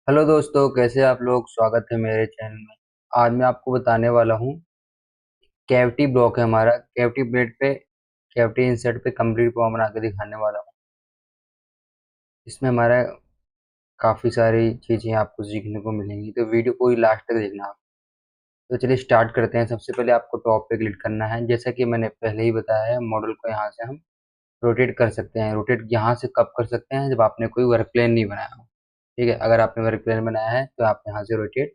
Hello दोस्तों, कैसे आप लोग। स्वागत है मेरे चैनल में। आज मैं आपको बताने वाला हूँ। कैविटी ब्लॉक है हमारा, कैविटी प्लेट पे कैविटी इंसर्ट पे कंप्लीट फॉर्म बना के दिखाने वाला हूँ। इसमें हमारा काफ़ी सारी चीज़ें आपको सीखने को मिलेंगी, तो वीडियो पूरी लास्ट तक देखना आप। तो चलिए स्टार्ट करते हैं। सबसे पहले आपको टॉप पे क्लिक करना है। जैसा कि मैंने पहले ही बताया है, मॉडल को यहाँ से हम रोटेट कर सकते हैं। रोटेट यहाँ से कब कर सकते हैं, जब आपने कोई वर्क प्लेन नहीं बनाया हो। ठीक है, अगर आपने वर्क प्लेन बनाया है तो आप यहाँ से रोटेट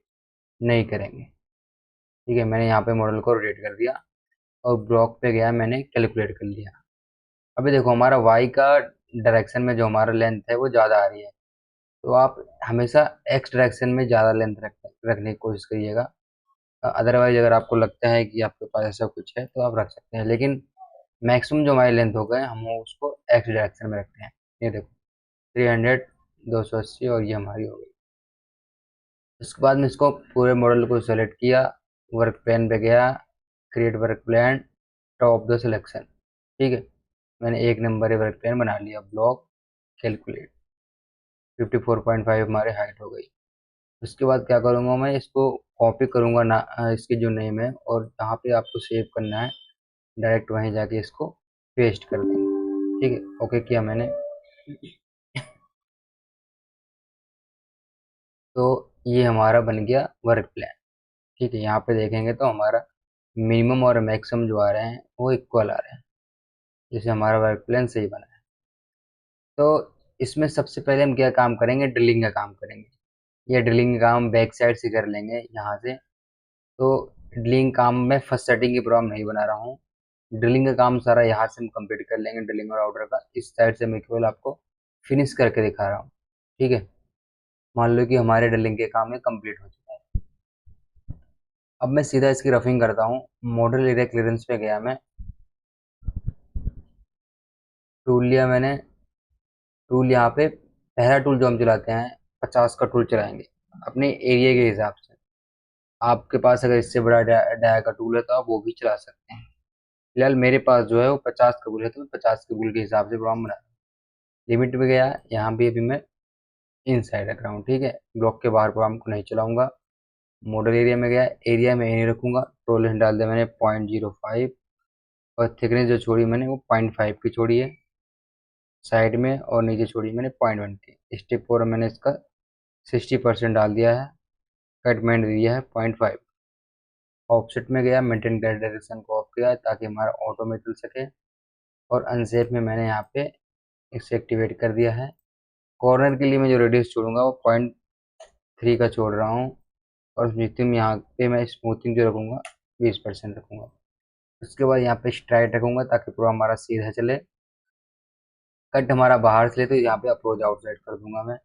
नहीं करेंगे। ठीक है, मैंने यहाँ पे मॉडल को रोटेट कर दिया और ब्लॉक पे गया, मैंने कैलकुलेट कर लिया। अभी देखो, हमारा वाई का डायरेक्शन में जो हमारा लेंथ है वो ज़्यादा आ रही है। तो आप हमेशा एक्स डायरेक्शन में ज़्यादा लेंथ रखने की कोशिश करिएगा। अदरवाइज अगर आपको लगता है कि आपके पास ऐसा कुछ है तो आप रख सकते हैं, लेकिन मैक्सिमम जो हमारी लेंथ हो गए हम उसको एक्स डायरेक्शन में रखते हैं। ये देखो, 300, 280 और ये हमारी हो गई। उसके बाद में इसको पूरे मॉडल को सेलेक्ट किया, वर्क प्लान पे गया, create work plan, top the selection. ठीक है, मैंने एक नंबर वर्क प्लान बना लिया। ब्लॉक, कैलकुलेट, 54.5 हमारे हाइट हो गई। उसके बाद क्या करूँगा, मैं इसको कॉपी करूँगा ना, इसकी जो नेम है, और जहाँ पे आपको सेव करना है डायरेक्ट वहीं जाके इसको पेस्ट कर देंगे। ठीक है, ओके किया मैंने। तो ये हमारा बन गया वर्क प्लान। ठीक है, यहाँ पे देखेंगे तो हमारा मिनिमम और मैक्सिमम जो आ रहे हैं वो इक्वल आ रहे हैं, जिससे हमारा वर्क प्लान सही बना है। तो इसमें सबसे पहले हम क्या काम करेंगे, ड्रिलिंग का काम करेंगे। ये ड्रिलिंग का काम बैक साइड से कर लेंगे यहाँ से। तो ड्रिलिंग काम में फर्स्ट सेटिंग की प्रॉब्लम नहीं बना रहा हूँ। ड्रिलिंग का काम सारा यहाँ से हम कंप्लीट कर लेंगे। ड्रिलिंग और आउटर का इस साइड से मैं केवल आपको फिनिश करके दिखा रहा हूँ। ठीक है, मान लो कि हमारे ड्रिलिंग के काम में कंप्लीट हो चुका है। अब मैं सीधा इसकी रफिंग करता हूँ। मॉडल एरिया क्लियरेंस पे गया मैं, टूल लिया मैंने। टूल यहाँ पे पहला टूल जो हम चलाते हैं, 50 का टूल चलाएंगे अपने एरिया के हिसाब से। आपके पास अगर इससे बड़ा डाया का टूल है तो आप वो भी चला सकते हैं। फिलहाल मेरे पास जो है वो 50 का टूल है, तो मैं 50 के टूल के हिसाब से प्रोग्राम बना। लिमिट में गया, यहाँ भी अभी मैं इन साइड रख रहा हूँ। ठीक है, ब्लॉक के बाहर प्रोग्राम को नहीं चलाऊंगा। मॉडल एरिया में गया, एरिया में नहीं रखूंगा। टॉलरेंस डाल दिया मैंने 0.05, और थिकनेस जो छोड़ी मैंने वो 0.5 की छोड़ी है साइड में, और नीचे छोड़ी मैंने 0.1 की। स्टेप 4 मैंने इसका 60% डाल दिया है। कट मैंने दिया है 0.5। ऑफसेट में गया, मेंटेन कर डायरेक्शन को ऑफ किया ताकि हमारा ऑटो में चल सके। और अनसेफ में मैंने यहाँ पे इसे एक्टिवेट कर दिया है। कॉर्नर के लिए मैं जो रेडियस छोड़ूंगा वो 0.3 का छोड़ रहा हूँ। और स्मूथिंग यहाँ पे मैं स्मूथिंग जो रखूंगा 20% रखूंगा। उसके बाद यहाँ पे स्ट्राइट रखूंगा ताकि पूरा हमारा सीधा चले। कट हमारा बाहर से ले तो यहाँ पे अप्रोच आउटसाइड कर दूंगा मैं।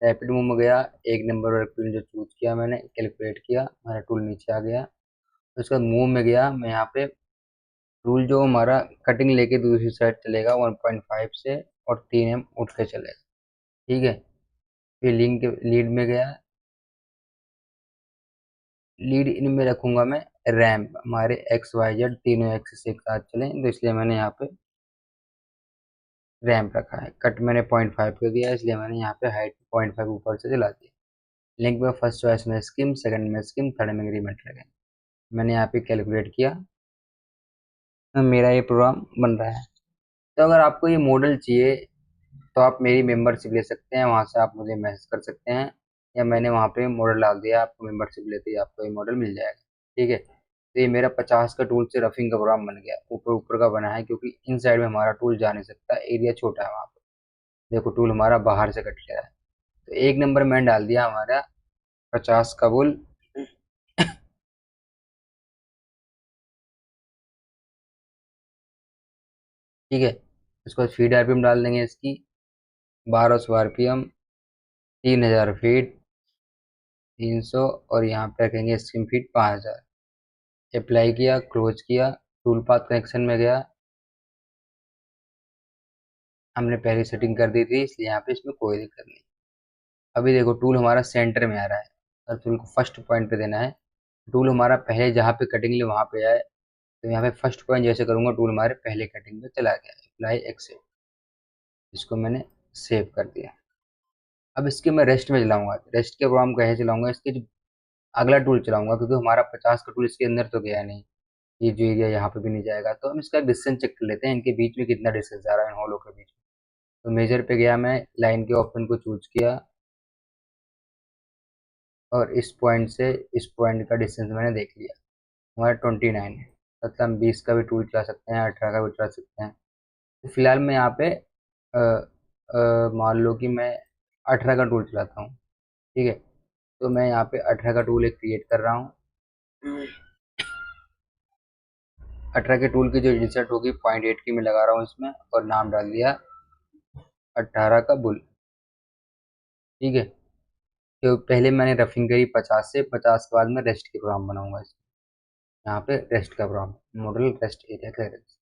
रैपिड मूव में गया, एक नंबर वर्क टूल जो चूज किया मैंने, कैलकुलेट किया, हमारा टूल नीचे आ गया। उसके बाद मूव में गया मैं, यहाँ पे टूल जो हमारा कटिंग लेके दूसरी साइड चलेगा 1.5 से, और 3 उठ के चलेगा। ठीक है, फिर लिंक के लीड में गया। लीड इन में रखूंगा मैं रैम्प, हमारे एक्स वाई जेड तीनों एक्सिस एक साथ चलें, तो इसलिए मैंने यहाँ पे रैम्प रखा है। कट मैंने 0.5 कर दिया, इसलिए मैंने यहाँ पे हाइट 0.5 ऊपर से चला दिया। लिंक में फर्स्ट चॉइस में स्किम, सेकंड में स्किम, थर्ड में इंक्रीमेंट लगे। मैंने यहाँ पे कैलकुलेट किया, तो मेरा ये प्रोग्राम बन रहा है। तो अगर आपको ये मॉडल चाहिए तो आप मेरी मेंबरशिप ले सकते हैं, वहाँ से आप मुझे मैसेज कर सकते हैं, या मैंने वहाँ पे मॉडल डाल दिया, आपको मेंबरशिप लेते ही आपको ये मॉडल मिल जाएगा। ठीक है, तो ये मेरा 50 का टूल से रफिंग का प्रोग्राम बन गया। ऊपर ऊपर का बना है क्योंकि इन साइड में हमारा टूल जा नहीं सकता, एरिया छोटा है वहाँ पे। देखो, टूल हमारा बाहर से कट गया है। तो एक नंबर मैंने डाल दिया हमारा 50 का बुल। ठीक है, उसके बाद फीड आरपीएम डाल देंगे इसकी 1200 आरपीएम, 3000 फीट, 300, और यहाँ पे रखेंगे स्किम फीट 5000। अप्लाई किया, क्लोज किया, टूल पाथ कनेक्शन में गया। हमने पहले सेटिंग कर दी थी इसलिए यहाँ पे इसमें कोई दिक्कत नहीं। अभी देखो, टूल हमारा सेंटर में आ रहा है, और टूल को फर्स्ट पॉइंट पे देना है। टूल हमारा पहले जहाँ पे कटिंग लिए वहाँ पे आए, तो यहाँ पे फर्स्ट पॉइंट जैसे करूँगा टूल हमारे पहले कटिंग पे चला गया। अप्लाई एक्सेप्ट, इसको मैंने सेव कर दिया। अब इसके मैं रेस्ट में चलाऊंगा, रेस्ट के प्रोग्राम कैसे चलाऊंगा, इसके जो अगला टूल चलाऊंगा, क्योंकि हमारा 50 का टूल इसके अंदर तो गया नहीं, ये जो एरिया यहाँ पे भी नहीं जाएगा, तो हम इसका डिस्टेंस चेक कर लेते हैं, इनके बीच में कितना डिस्टेंस आ रहा है इन होलों के बीच में। तो मेजर पे गया, मैं लाइन के ऑप्शन को चूज किया और इस पॉइंट से इस पॉइंट का डिस्टेंस मैंने देख लिया, हमारा 29 है। मतलब हम 20 का भी टूल चला सकते हैं, 18 का भी चला सकते हैं। तो फिलहाल मैं यहाँ पे मान लो कि मैं 18 का टूल चलाता हूँ, ठीक है। तो मैं यहाँ पे 18 का टूल एक क्रिएट कर रहा हूँ। 18 के टूल की जो इंसर्ट होगी 0.8 की मैं लगा रहा हूँ इसमें, और नाम डाल दिया 18 का बुल, ठीक है। तो पहले मैंने रफिंग करी 50 से, 50 के बाद मैं रेस्ट के प्रोग्राम बनाऊंगा इसमें। यहाँ पे रेस्ट का programme, model rest area clearance.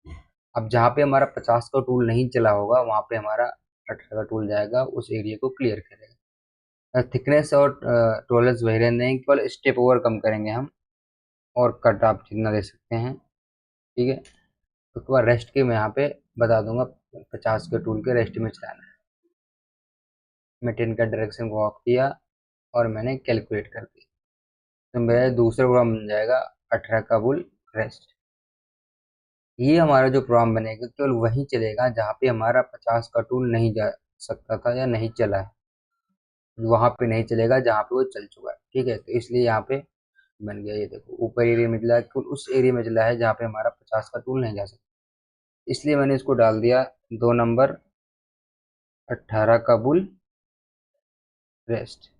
अब जहाँ पे हमारा 50 का टूल नहीं चला होगा, वहाँ पे हमारा 18 का टूल जाएगा, उस एरिया को क्लियर करेगा। थिकनेस और टॉलरेंस वही रहने देंगे, केवल स्टेप ओवर कम करेंगे हम, और कट आप जितना दे सकते हैं, ठीक है। उसके बाद रेस्ट के मैं यहाँ पे बता दूंगा 50 के टूल के रेस्ट में चलाना है। मैं 10 का डायरेक्शन को ऑफ किया और मैंने कैलकुलेट कर दिया, तो मेरा दूसरा प्रोग्राम बन जाएगा 18 का बुल रेस्ट। ये हमारा जो प्रोग्राम बनेगा केवल वहीं चलेगा जहाँ पे हमारा 50 का टूल नहीं जा सकता था या नहीं चला है, वहाँ पे नहीं चलेगा जहाँ पे वो चल चुका है, ठीक है। तो इसलिए यहाँ पे बन गया, ये देखो ऊपर एरिया में चला है, कुल उस एरिया में चला है जहाँ पे हमारा 50 का टूल नहीं जा सकता, इसलिए मैंने इसको डाल दिया 2 नंबर 18 का बुल रेस्ट,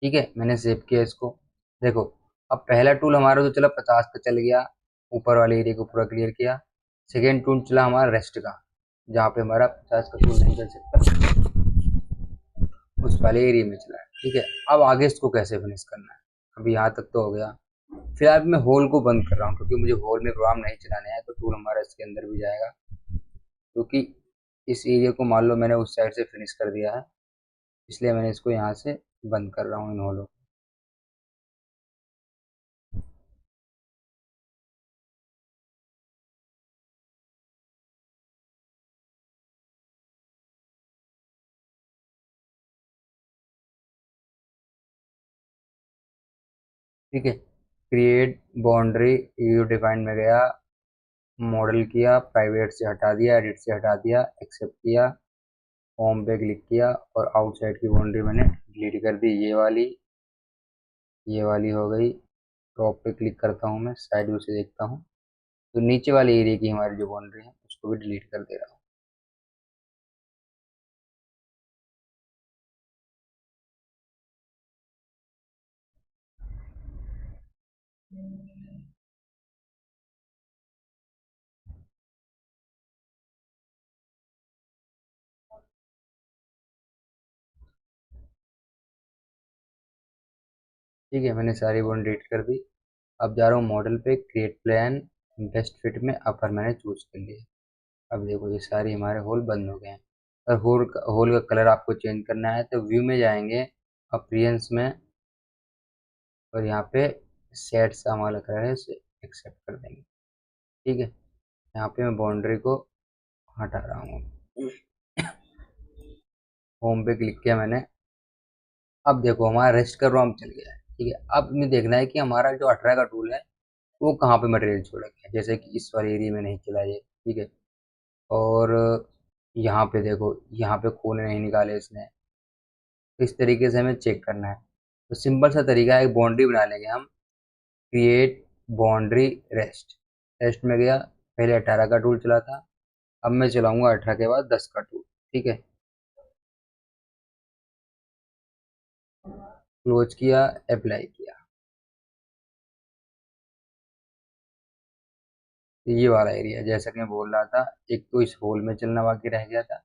ठीक है। मैंने सेव किया इसको। देखो, अब पहला टूल हमारा जो चला 50 का चल गया, ऊपर वाले एरिया को पूरा क्लियर किया। सेकेंड टूल चला हमारा रेस्ट का, जहाँ पे हमारा 50 का टूल नहीं चल सकता, उस वाले एरिया में चला है, ठीक है। अब आगे इसको कैसे फिनिश करना है, अभी यहाँ तक तो हो गया। फिलहाल मैं होल को बंद कर रहा हूँ, क्योंकि मुझे होल में प्रोग्राम नहीं चलाने हैं, तो टूल हमारा इसके अंदर भी जाएगा, क्योंकि इस एरिया को मान लो मैंने उस साइड से फिनिश कर दिया है, इसलिए मैंने इसको यहाँ से बंद कर रहा हूँ इन होलों को। ठीक है, क्रिएट बाउंड्री यू डिफाइन में गया, मॉडल किया, प्राइवेट से हटा दिया, एडिट से हटा दिया, एक्सेप्ट किया, होम पे क्लिक किया, और आउटसाइड की बाउंड्री मैंने डिलीट कर दी, ये वाली हो गई। टॉप पे क्लिक करता हूँ, मैं साइड व्यू से देखता हूँ, तो नीचे वाले एरिया की हमारी जो बाउंड्री है उसको भी डिलीट कर दे रहा हूँ। ठीक है, मैंने सारी बाउंड्री डिलीट कर दी। अब जा रहा हूँ मॉडल पे, क्रिएट प्लान, बेस्ट फिट में अपर मैंने चूज कर लिया। अब देखो ये सारे हमारे होल बंद हो गए हैं। अगर होल का कलर आपको चेंज करना है तो व्यू में जाएंगे, अपीयरेंस में, और यहाँ पे सेट सा हमारा कलर है, इसे एक्सेप्ट कर देंगे, ठीक है। यहाँ पे मैं बाउंड्री को हटा रहा हूँ, होम पे क्लिक किया मैंने। अब देखो हमारा रेस्ट का रॉम चल गया है, ठीक है। अब हमें देखना है कि हमारा जो 18 का टूल है वो कहाँ पे मटेरियल छोड़ गया है, जैसे कि इस वाले एरिया में नहीं चला ये, ठीक है। और यहाँ पे देखो, यहाँ पे कोने नहीं निकाले इसने, तो इस तरीके से हमें चेक करना है। तो सिंपल सा तरीका है, एक बाउंड्री बना लेंगे हम, क्रिएट बाउंड्री रेस्ट। रेस्ट में गया, पहले 18 का टूल चला था, अब मैं चलाऊंगा 18 के बाद 10 का टूल, ठीक है। क्लोज किया, अप्लाई किया, तो ये वाला एरिया जैसा कि मैं बोल रहा था, एक तो इस होल में चलना बाकी रह गया था,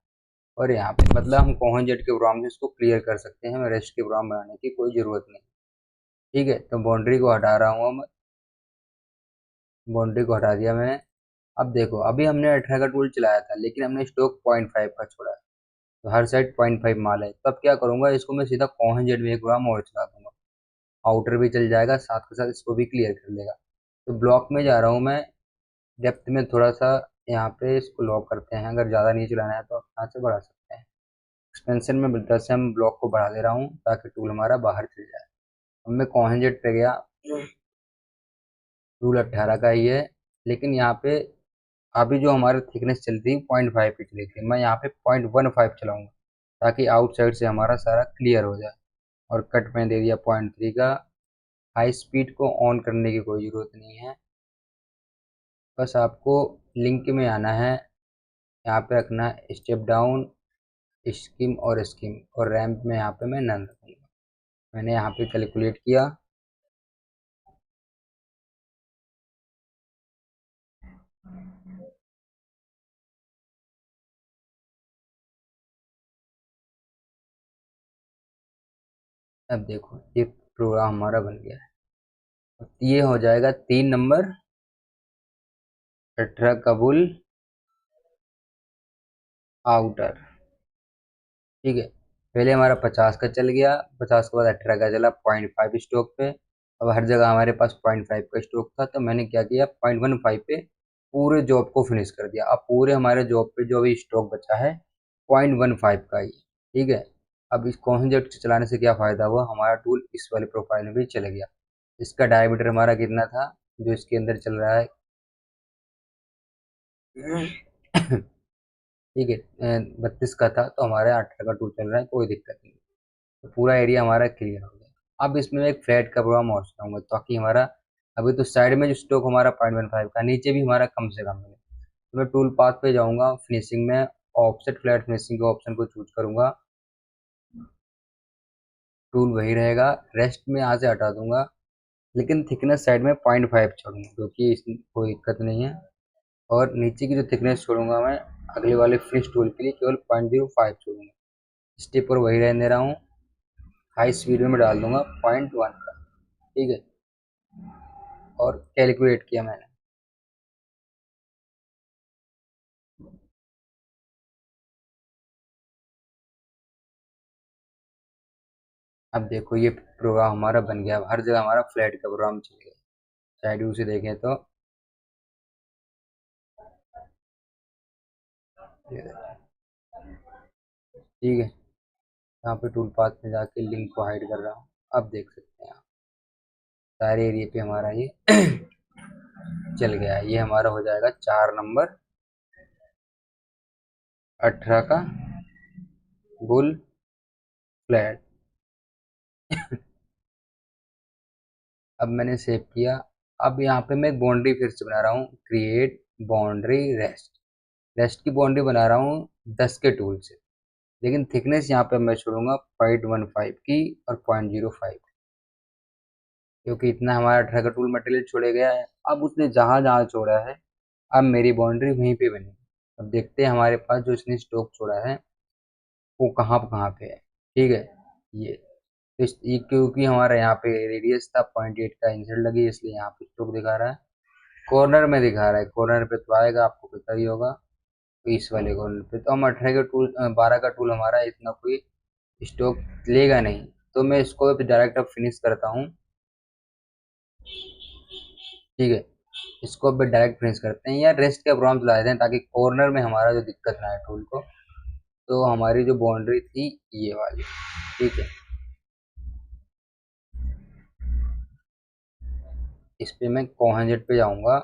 और यहाँ पे मतलब हम कोहन जेट के प्रोग्राम से इसको क्लियर कर सकते हैं, हमें रेस्ट के प्रोग्राम बनाने की कोई ज़रूरत नहीं, ठीक है। तो बाउंड्री को हटा रहा हूँ मैं, बाउंड्री को हटा दिया मैंने। अब देखो, अभी हमने 18 का टूल चलाया था, लेकिन हमने स्टॉक 0.5 का छोड़ा है, तो हर साइड 0.5 माल है, तो अब क्या करूँगा, इसको मैं सीधा कोहन जेट में एक प्रोग्राम और चला दूंगा, आउटर भी चल जाएगा, साथ के साथ इसको भी क्लियर कर लेगा। तो ब्लॉक में जा रहा हूँ मैं, डेप्थ में थोड़ा सा यहाँ पे इसको लॉक करते हैं, अगर ज़्यादा नहीं चलाना है तो आप यहाँ से बढ़ा सकते हैं। एक्सपेंशन में 10 से हम ब्लॉक को बढ़ा दे रहा हूँ ताकि टूल हमारा बाहर चल जाए। अब मैं कॉन्जेट पे गया, टूल 18 का ही है, लेकिन यहाँ पे अभी जो हमारी थिकनेस चल रही है 0.5 पे चली थी, मैं यहाँ पे 0.15 चलाऊंगा ताकि आउटसाइड से हमारा सारा क्लियर हो जाए। और कट में दे दिया 0.3 का। हाई स्पीड को ऑन करने की कोई ज़रूरत नहीं है, बस आपको लिंक में आना है, यहाँ पे रखना है स्टेप डाउन, स्किम और स्किम, और रैंप में यहाँ पे मैं नन रखूँगा। मैंने यहाँ पे कैलकुलेट किया। अब देखो ये प्रोग्राम हमारा बन गया है। ये हो जाएगा 3 नंबर 18 कबूल आउटर। ठीक है, पहले हमारा 50 का चल गया, 50 के बाद 18 का चला 0.5 स्टॉक पे। अब हर जगह हमारे पास 0.5 का स्टॉक था, तो मैंने क्या किया 0.15 पे पूरे जॉब को फिनिश कर दिया। अब पूरे हमारे जॉब पे जो भी स्टॉक बचा है 0.15 का ही। ठीक है, अब इस कॉन्सेप्ट चलाने से क्या फ़ायदा हुआ, हमारा टूल इस वाले प्रोफाइल में भी चल गया। इसका डायमीटर हमारा कितना था जो इसके अंदर चल रहा है ठीक है, 32 का था, तो हमारे 18 का टूल चल रहा है, कोई दिक्कत नहीं। तो पूरा एरिया हमारा क्लियर हो गया। अब इसमें एक फ्लैट का प्रोग्राम और चलाऊंगा ताकि हमारा अभी तो साइड में जो स्टॉक हमारा 0.15 का, नीचे भी हमारा कम से कम मिले। तो मैं टूल पाथ पे जाऊंगा, फिनिशिंग में ऑफसेट फ्लैट फिनिशिंग के ऑप्शन को चूज करूंगा, टूल वही रहेगा, रेस्ट में यहाँ से हटा दूंगा, लेकिन थिकनेस साइड में 0.5 छोड़ूंगा क्योंकि इसमें कोई दिक्कत नहीं है। और नीचे की जो थिकनेस छोड़ूंगा मैं अगले वाले फिनिश टूल के लिए केवल 0.05 छोड़ूंगा। स्टेप पर वही रहने दे रहा हूँ, हाई स्पीड में मैं डाल दूंगा 0.1 का। ठीक है, और कैलकुलेट किया मैंने। अब देखो ये प्रोग्राम हमारा बन गया, अब हर जगह हमारा फ्लैट का प्रोग्राम चल गया। साइड व्यू से देखें तो ये देखो, ठीक है, यहाँ पे टूल पाथ में जाके लिंक को हाइड कर रहा हूँ। अब देख सकते हैं आप सारे एरिया पे हमारा ये चल गया है। ये हमारा हो जाएगा 4 नंबर 18 का बुल फ्लैट। अब मैंने सेव किया। अब यहाँ पे मैं एक बाउंड्री फिर से बना रहा हूँ, क्रिएट बाउंड्री रेस्ट। रेस्ट की बाउंड्री बना रहा हूँ 10 के टूल से, लेकिन थिकनेस यहाँ पे मैं छोड़ूंगा 0.15 की और 0.05, क्योंकि इतना हमारा 18 का टूल मटेरियल छोड़े गया है। अब उसने जहाँ जहाँ छोड़ा है, अब मेरी बाउंड्री वहीं पे बनी। अब देखते हैं हमारे पास जो इसने स्टॉक छोड़ा है वो कहाँ पे है। ठीक है, ये ये क्योंकि हमारा यहाँ पे रेडियस था 0.8 का, इंसर्ट लगी इसलिए यहाँ पे स्टॉक दिखा रहा है। कॉर्नर में दिखा रहा है, कॉर्नर पे तो आएगा, आपको पता ही होगा। तो इस वाले कॉर्नर पे तो हम 18 का टूल 12 का टूल हमारा इतना कोई स्टॉक लेगा नहीं। तो मैं इसको डायरेक्ट अब फिनिश करता हूँ। ठीक है, इसको अब डायरेक्ट फिनिश करते हैं या रेस्ट का प्रोग्राम चला देते हैं ताकि कॉर्नर में हमारा जो दिक्कत ना है टूल को। तो हमारी जो बाउंड्री थी ये वाली। ठीक है, इस पे मैं कोहेंजेट पे जाऊंगा।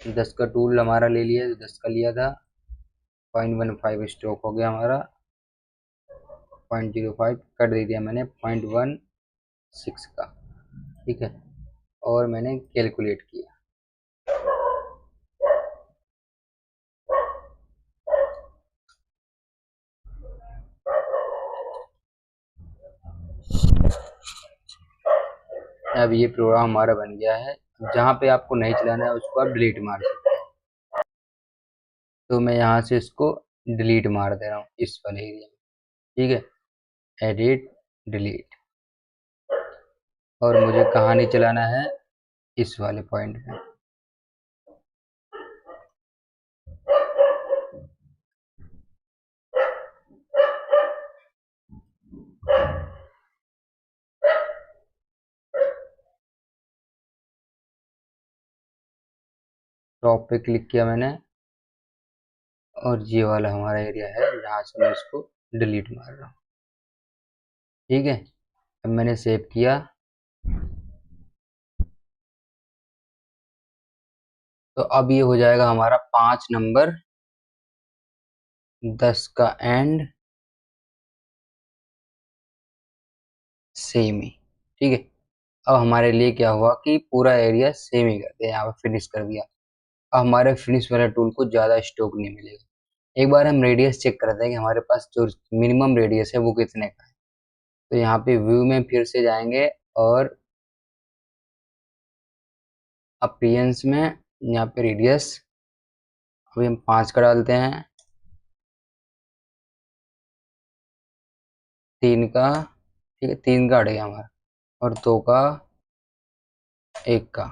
10 का टूल हमारा ले लिया, 10 का लिया था, 0.15 स्ट्रोक हो गया हमारा, 0.05 कट दे दिया मैंने 0.16 का। ठीक है, और मैंने कैलकुलेट किया। अब ये प्रोग्राम हमारा बन गया है। जहाँ पे आपको नहीं चलाना है उसको आप डिलीट मार सकते हैं। तो मैं यहाँ से इसको डिलीट मार दे रहा हूँ इस वाले एरिया में। ठीक है, एडिट डिलीट, और मुझे कहाँ नहीं चलाना है, इस वाले पॉइंट पे। टॉप पे क्लिक किया मैंने, और ये वाला हमारा एरिया है, यहाँ से मैं इसको डिलीट मार रहा हूँ। ठीक है, अब मैंने सेव किया। तो अब ये हो जाएगा हमारा 5 नंबर 10 का एंड सेम ही। ठीक है, अब हमारे लिए क्या हुआ कि पूरा एरिया सेम ही कर दिया, यहाँ पे फिनिश कर दिया। अब हमारे फिनिश वाले टूल को ज़्यादा स्टोक नहीं मिलेगा। एक बार हम रेडियस चेक करते हैं कि हमारे पास जो मिनिमम रेडियस है वो कितने का है। तो यहाँ पे व्यू में फिर से जाएंगे और अपीयरेंस में यहाँ पे रेडियस अभी हम 5 का डालते हैं, 3 का। ठीक है, 3 का अड़ेगा हमारा, और 2 का, 1 का।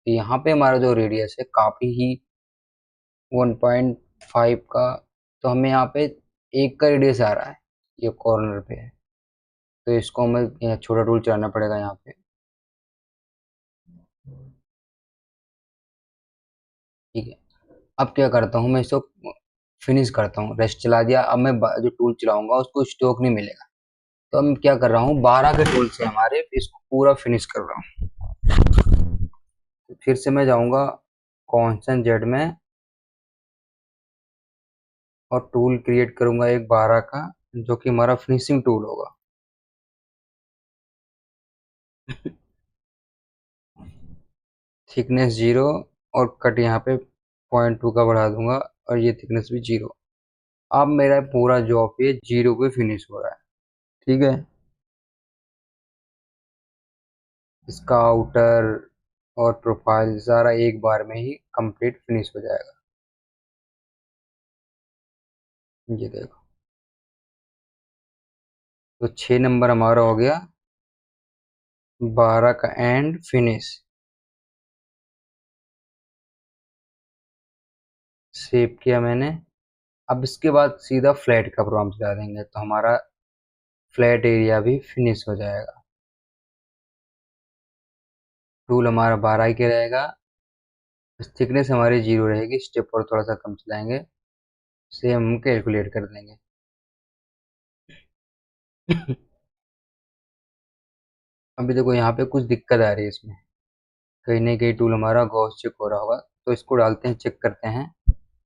तो यहाँ पे हमारा जो रेडियस है काफ़ी ही 1.5 का, तो हमें यहाँ पे 1 का रेडियस आ रहा है, ये कॉर्नर पे है। तो इसको हमें यहाँ छोटा टूल चलाना पड़ेगा यहाँ पे। ठीक है, अब क्या करता हूँ मैं, इसको फिनिश करता हूँ। रेस्ट चला दिया, अब मैं जो टूल चलाऊंगा उसको स्टोक नहीं मिलेगा। तो अब मैं क्या कर रहा हूँ, 12 के टूल से हमारे इसको पूरा फिनिश कर रहा हूँ। तो फिर से मैं जाऊंगा कॉन्स्टेंट जेड में और टूल क्रिएट करूंगा एक 12 का, जो कि हमारा फिनिशिंग टूल होगा। थिकनेस 0 और कट यहाँ पे 0.2 का बढ़ा दूंगा, और ये थिकनेस भी 0। अब मेरा पूरा जॉब ये 0 पे फिनिश हो रहा है। ठीक है, इसका आउटर और प्रोफाइल सारा एक बार में ही कंप्लीट फिनिश हो जाएगा। ये देखो, तो 6 नंबर हमारा हो गया, 12 का एंड फिनिश। सेव किया मैंने। अब इसके बाद सीधा फ्लैट का प्रोग्राम चला देंगे, तो हमारा फ्लैट एरिया भी फिनिश हो जाएगा। टूल हमारा 12 के रहेगा, थिकनेस हमारी 0 रहेगी, स्टेप और थोड़ा सा कम चलाएंगे, सेम हम कैलकुलेट कर देंगे। अभी देखो यहाँ पे कुछ दिक्कत आ रही है इसमें, कहीं ना कहीं टूल हमारा गॉस चेक हो रहा होगा। तो इसको डालते हैं, चेक करते हैं।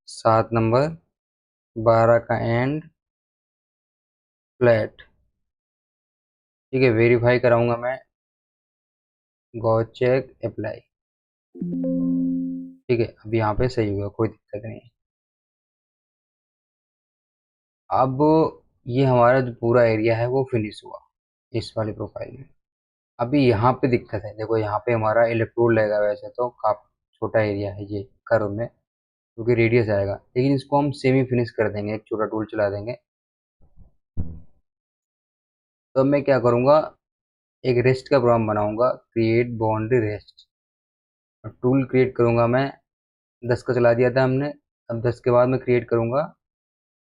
7 नंबर 12 का एंड फ्लैट। ठीक है, वेरीफाई कराऊंगा मैं, गॉस चेक अप्लाई। ठीक है, अब यहाँ पे सही हुआ, कोई दिक्कत नहीं है। अब ये हमारा जो पूरा एरिया है वो फिनिश हुआ इस वाली प्रोफाइल में। अभी यहाँ पे दिक्कत है, देखो यहाँ पे हमारा इलेक्ट्रोड लगेगा, वैसे तो काफी छोटा एरिया है ये कर्व में, क्योंकि रेडियस आएगा, लेकिन इसको हम सेमी फिनिश कर देंगे, एक छोटा टूल चला देंगे। तो मैं क्या करूँगा, एक रेस्ट का प्रोग्राम बनाऊंगा, क्रिएट बाउंड्री रेस्ट। और टूल क्रिएट करूंगा मैं, 10 का चला दिया था हमने। अब 10 के बाद मैं क्रिएट करूंगा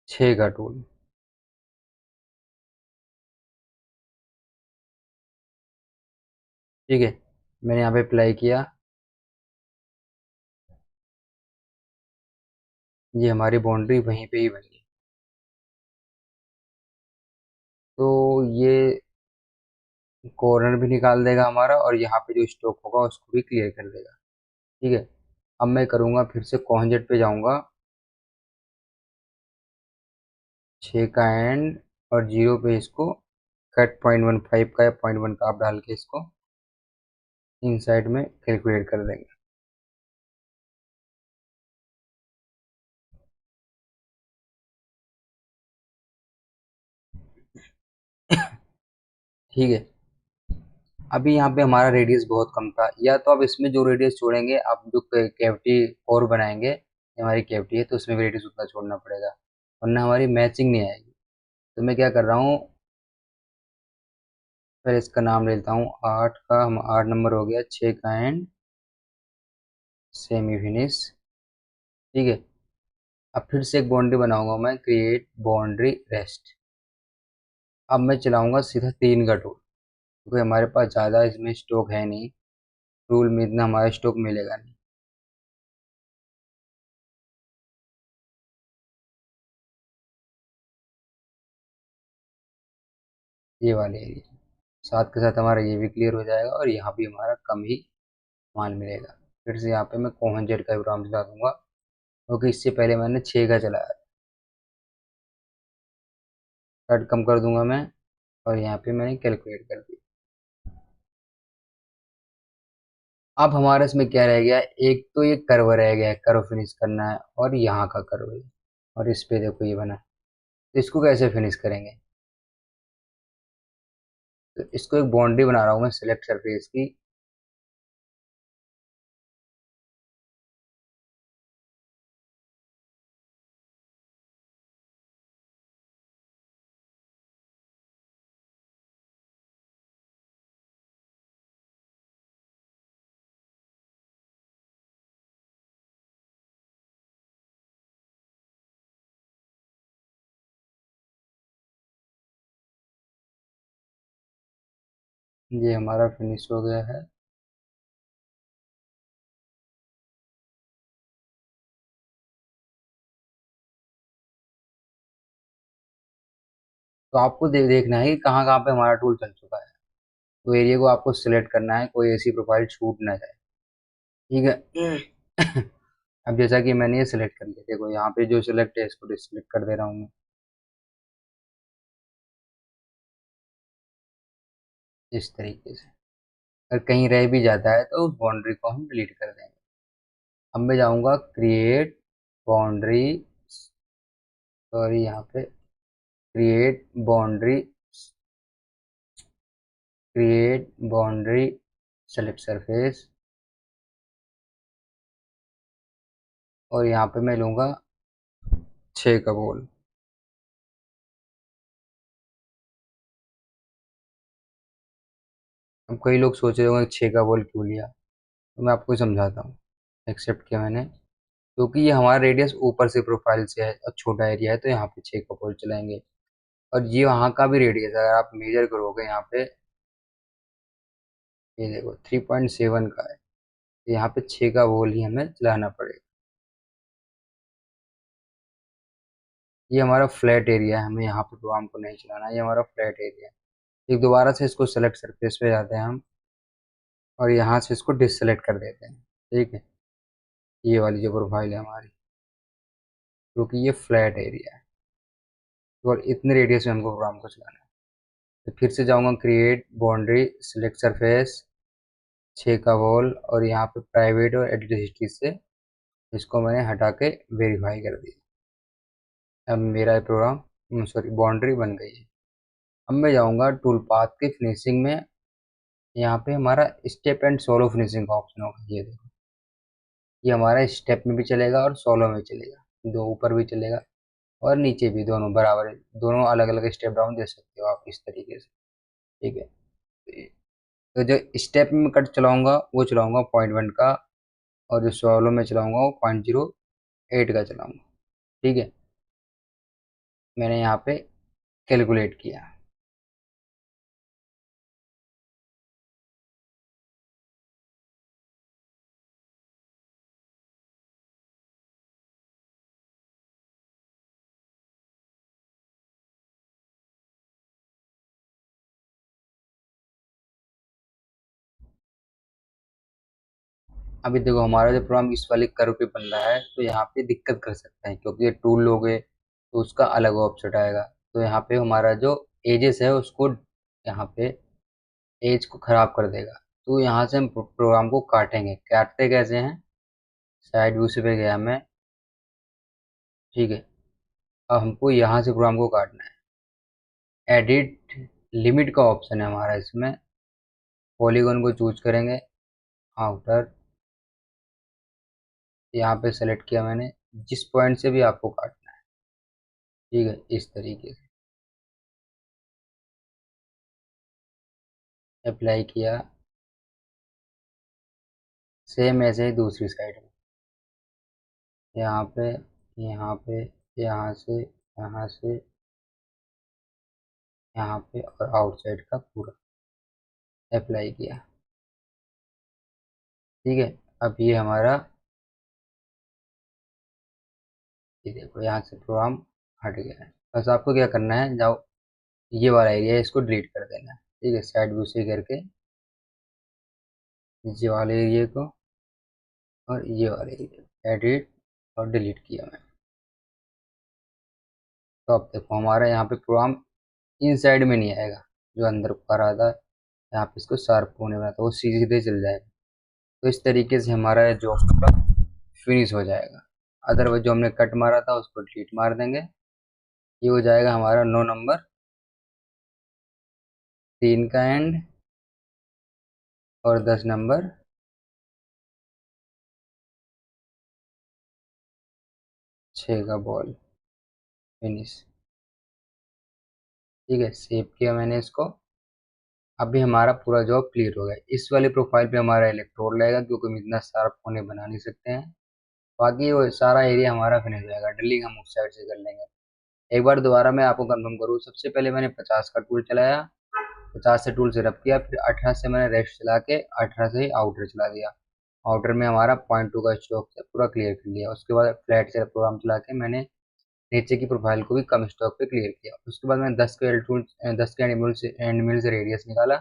6 का टूल। ठीक है, मैंने यहाँ पे अप्लाई किया, ये हमारी बाउंड्री वहीं पे ही बनी। तो ये कॉर्नर भी निकाल देगा हमारा, और यहाँ पे जो स्टॉक होगा उसको भी क्लियर कर देगा। ठीक है, अब मैं करूँगा फिर से कॉन्जेट पे जाऊँगा, 6 का एंड और 0 पे इसको कट 0.15 का या 0.1 का आप डाल के इसको इन साइड में कैलकुलेट कर देंगे। ठीक है, अभी यहाँ पे हमारा रेडियस बहुत कम था, या तो अब इसमें जो रेडियस छोड़ेंगे, आप जो कैविटी और बनाएंगे, हमारी कैविटी है तो उसमें भी रेडियस उतना छोड़ना पड़ेगा, वरना हमारी मैचिंग नहीं आएगी। तो मैं क्या कर रहा हूँ, फिर इसका नाम लेता हूँ 8 का, हम 8 नंबर हो गया, 6 का एंड सेमी फिनिश। ठीक है, अब फिर से एक बाउंड्री बनाऊंगा मैं, क्रिएट बाउंड्री रेस्ट। अब मैं चलाऊंगा सीधा 3 का टूल, क्योंकि हमारे पास ज़्यादा इसमें स्टॉक है नहीं, टूल में इतना हमारा स्टॉक मिलेगा नहीं। ये वाले एरिया, साथ के साथ हमारा ये भी क्लियर हो जाएगा और यहाँ भी हमारा कम ही माल मिलेगा। फिर से यहाँ पे मैं कोहन जेड का प्रोग्राम चला दूंगा, क्योंकि इससे पहले मैंने 6 का चलाया। कट कम कर दूंगा मैं, और यहाँ पे मैंने कैलकुलेट कर दिया। अब हमारे इसमें क्या रह गया, एक तो ये कर्व रह गया है, कर्व फिनिश करना है, और यहाँ का कर्व है, और इस पे देखो ये बना है। तो इसको कैसे फिनिश करेंगे, तो इसको एक बाउंड्री बना रहा हूँ मैं सिलेक्ट सरफेस की। ये हमारा फिनिश हो गया है। तो आपको देखना है कि कहाँ कहाँ पे हमारा टूल चल चुका है। तो एरिया को आपको सिलेक्ट करना है, कोई ऐसी प्रोफाइल छूट ना जाए। ठीक है। अब जैसा कि मैंने ये सिलेक्ट कर लिया, देखो यहाँ पे जो सिलेक्ट है इसको डिससिलेक्ट कर दे रहा हूँ मैं, इस तरीके से। अगर कहीं रह भी जाता है तो उस बाउंड्री को हम डिलीट कर देंगे। अब मैं जाऊँगा क्रिएट बाउंड्री, सॉरी यहाँ पे create boundary, create boundary select surface, और यहाँ पे मैं लूँगा 6 का बॉल। अब कई लोग सोच रहे होंगे 6 का बॉल क्यों लिया, तो मैं आपको समझाता हूँ। एक्सेप्ट किया मैंने, क्योंकि ये हमारा रेडियस ऊपर से प्रोफाइल से है और छोटा एरिया है, तो यहाँ पे 6 का बॉल चलाएंगे। और ये वहाँ का भी रेडियस है, अगर आप मेजर करोगे यहाँ पे, ये देखो 3.7 का है, तो यहाँ पे 6 का बॉल ही हमें चलाना पड़ेगा। ये हमारा फ्लैट एरिया है, हमें यहाँ पे प्रोग्राम को नहीं चलाना है, ये हमारा फ्लैट एरिया है। एक दोबारा से इसको सेलेक्ट सरफेस पे जाते हैं हम, और यहाँ से इसको डिससेलेक्ट कर देते हैं। ठीक है, ये वाली जो प्रोफाइल है हमारी, क्योंकि ये फ्लैट एरिया है, तो और इतने रेडियस में हमको प्रोग्राम को चलाना है। तो फिर से जाऊँगा क्रिएट बाउंड्री सिलेक्ट सरफेस, 6 का वॉल, और यहाँ पे प्राइवेट और एडिट हिस्ट्री से इसको मैंने हटा के वेरीफाई कर दिया। अब मेरा ये प्रोग्राम, सॉरी, बाउंड्री बन गई है। अब मैं जाऊँगा टूल पाथ के फिनिशिंग में, यहाँ पे हमारा स्टेप एंड सोलो फिनिशिंग का ऑप्शन होगा, ये देखो। ये हमारा स्टेप में भी चलेगा और सोलो में चलेगा, दो ऊपर भी चलेगा और नीचे भी, दोनों बराबर, दोनों अलग अलग स्टेप डाउन दे सकते हो आप इस तरीके से। ठीक है, तो जो स्टेप में कट चलाऊंगा वो चलाऊंगा 0.1 का, और जो सोलो में चलाऊंगा वो 0.08 का चलाऊंगा। ठीक है, मैंने यहाँ पे कैलकुलेट किया। अभी देखो हमारा जो प्रोग्राम इस वाले कर्व पे बन रहा है, तो यहाँ पे दिक्कत कर सकते हैं, क्योंकि ये टूल लोगे तो उसका अलग ऑफसेट आएगा। तो यहाँ पे हमारा जो एजेस है उसको, यहाँ पे एज को खराब कर देगा। तो यहाँ से हम प्रोग्राम को काटेंगे। काटते कैसे हैं, साइड व्यू से पे गया मैं। ठीक है, अब हमको यहाँ से प्रोग्राम को काटना है। एडिट लिमिट का ऑप्शन है हमारा इसमें, पॉलीगॉन को चूज करेंगे, आउटर, यहाँ पे सेलेक्ट किया मैंने, जिस पॉइंट से भी आपको काटना है। ठीक है, इस तरीके से अप्लाई किया। सेम ऐसे ही दूसरी साइड में, यहाँ पे, यहाँ पे, यहाँ से, यहाँ से, यहाँ पे, और आउटसाइड का पूरा अप्लाई किया। ठीक है, अब ये हमारा, ये देखो यहाँ से प्रोग्राम हट गया है। बस आपको क्या करना है, जाओ ये वाला एरिया है, इसको डिलीट कर देना है। ठीक है, साइड व्यू से करके ये वाले एरिया को और ये वाले एरिया एडिट और डिलीट किया मैं। तो अब देखो हमारा यहाँ पे प्रोग्राम इन साइड में नहीं आएगा, जो अंदर कर रहा था यहाँ पे इसको शार्प होने वाला था वो सीधे चल जाएगा। तो इस तरीके से हमारा जॉब पूरा फिनिश हो जाएगा। अदरवाइज जो हमने कट मारा था उसको डिलीट मार देंगे। ये हो जाएगा हमारा 9 नंबर 3 का एंड और 10 नंबर 6 का बॉल फिनिश। ठीक है, सेव किया मैंने इसको। अभी हमारा पूरा जॉब क्लियर हो गया। इस वाली प्रोफाइल पे हमारा इलेक्ट्रोड लगेगा क्योंकि हम इतना शार्प होने बना नहीं सकते हैं। बाकी वो सारा एरिया हमारा फिनिश हो जाएगा। ड्रिलिंग हम उस साइड से कर लेंगे। एक बार दोबारा मैं आपको कंफर्म करूँ, सबसे पहले मैंने 50 का टूल चलाया, 50 से टूल से रब किया, फिर 18 से मैंने रेस्ट चला के 18 से ही आउटर चला दिया। आउटर में हमारा 0.2 का स्टॉक से पूरा क्लियर कर लिया। उसके बाद फ्लैट से प्रोग्राम चला के मैंने नीचे की प्रोफाइल को भी कम स्टॉक पे क्लियर किया। उसके बाद मैंने 10 के एल टूल 10 के एंड मिल से रेडियस निकाला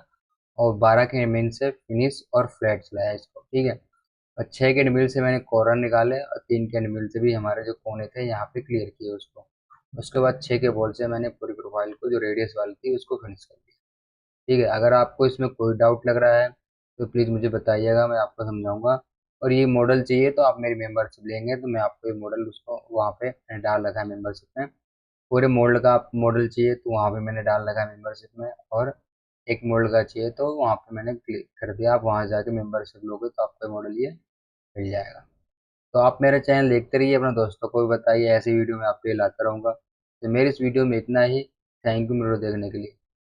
और 12 के मेन से फिनिश और फ्लैट चलाया इसको। ठीक है, और 6 के मिल से मैंने कॉर्नर निकाले और 3 के मिल से भी हमारे जो कोने थे यहाँ पे क्लियर किए उसको। उसके बाद 6 के बॉल से मैंने पूरी प्रोफाइल को जो रेडियस वाली थी उसको फिनिश कर दिया। ठीक है, अगर आपको इसमें कोई डाउट लग रहा है तो प्लीज़ मुझे बताइएगा, मैं आपको समझाऊंगा। और ये मॉडल चाहिए तो आप मेरी मेंबरशिप लेंगे तो मैं आपको ये मॉडल उसको वहाँ पे डाल रखा है मेंबरशिप में। पूरे मॉडल का आप मॉडल चाहिए तो वहाँ पे मैंने डाल रखा है मेंबरशिप में। और एक मॉडल का चाहिए तो वहाँ पे मैंने क्लिक कर दिया। आप वहाँ जाके मेंबरशिप लोगे तो आपको मॉडल ये मिल जाएगा। तो आप मेरा चैनल देखते रहिए, अपने दोस्तों को भी बताइए, ऐसी वीडियो मैं आपके लिए लाता रहूँगा। तो मेरी इस वीडियो में इतना ही। थैंक यू मेरे को देखने के लिए।